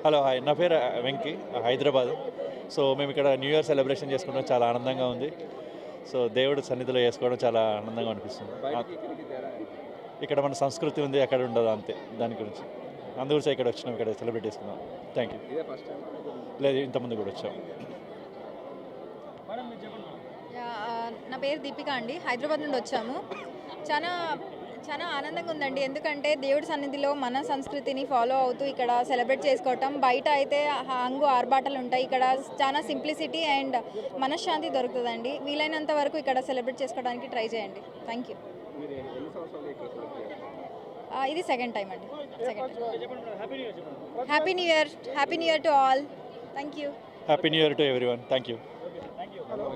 Hello hi, నా పేరు Venky, Hyderabad. So మేము ఇక్కడ న్యూ ఇయర్ సెలబ్రేషన్ చేసుకోవడం చాలా ఆనందంగా ఉంది. సో దేవుడి సన్నిధిలో చేసుకోవడం చాలా ఆనందంగా అనిపిస్తుంది. ఇక్కడ మన సంస్కృతి ఉంది, అక్కడ ఉండదు, అంతే. దాని గురించి అందుగురించి ఇక్కడ వచ్చినాం, ఇక్కడ సెలబ్రేట్ చేసుకున్నాం. Thank you. లేదు, ఇంతకుముందు కూడా వచ్చాం. నా పేరు దీపిక అండి, హైదరాబాద్ నుండి వచ్చాము. చాలా చాలా ఆనందంగా ఉందండి, ఎందుకంటే దేవుడి సన్నిధిలో మన సంస్కృతిని ఫాలో అవుతూ ఇక్కడ సెలబ్రేట్ చేసుకోవటం. బయట అయితే హంగు ఆర్భాటాలు ఉంటాయి, ఇక్కడ చాలా సింప్లిసిటీ అండ్ మనశ్శాంతి దొరుకుతుందండి. వీలైనంత వరకు ఇక్కడ సెలబ్రేట్ చేసుకోవడానికి ట్రై చేయండి. Thank you. ఇది సెకండ్ టైం అండి. Happy new year to all. Thank you. Happy new year to everyone. Thank you.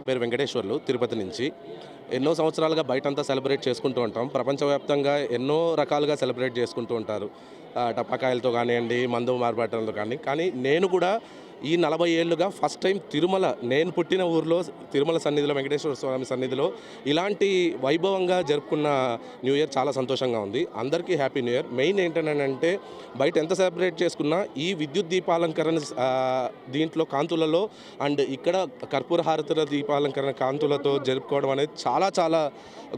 పేరు వెంకటేశ్వర్లు, తిరుపతి నుంచి. ఎన్నో సంవత్సరాలుగా బయటంతా సెలబ్రేట్ చేసుకుంటూ ఉంటాం. ప్రపంచవ్యాప్తంగా ఎన్నో రకాలుగా సెలబ్రేట్ చేసుకుంటూ ఉంటారు, టపాకాయలతో కానివ్వండి, మందు మార్పాటలతో కానీ నేను కూడా ఈ 40 ఏళ్ళుగా ఫస్ట్ టైం తిరుమల, నేను పుట్టిన ఊరిలో తిరుమల సన్నిధిలో, వెంకటేశ్వర స్వామి సన్నిధిలో ఇలాంటి వైభవంగా జరుపుకున్న న్యూ ఇయర్ చాలా సంతోషంగా ఉంది. అందరికీ హ్యాపీ న్యూ ఇయర్. మెయిన్ ఏంటంటే బయట ఎంత సెలబ్రేట్ చేసుకున్నా ఈ విద్యుత్ దీపాలంకరణ దీంట్లో కాంతులలో అండ్ ఇక్కడ కర్పూర హారతుల దీపాలంకరణ కాంతులతో జరుపుకోవడం అనేది చాలా చాలా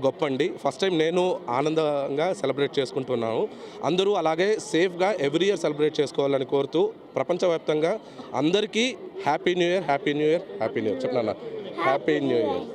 గొప్ప అండి. ఫస్ట్ టైం నేను ఆనందంగా సెలబ్రేట్ చేసుకుంటున్నాను. అందరూ అలాగే సేఫ్గా ఎవ్రీ ఇయర్ సెలబ్రేట్ చేసుకోవాలని కోరుతూ ప్రపంచవ్యాప్తంగా అందరికీ happy new year, happy new year, happy new year. చెప్పనా? Happy new year.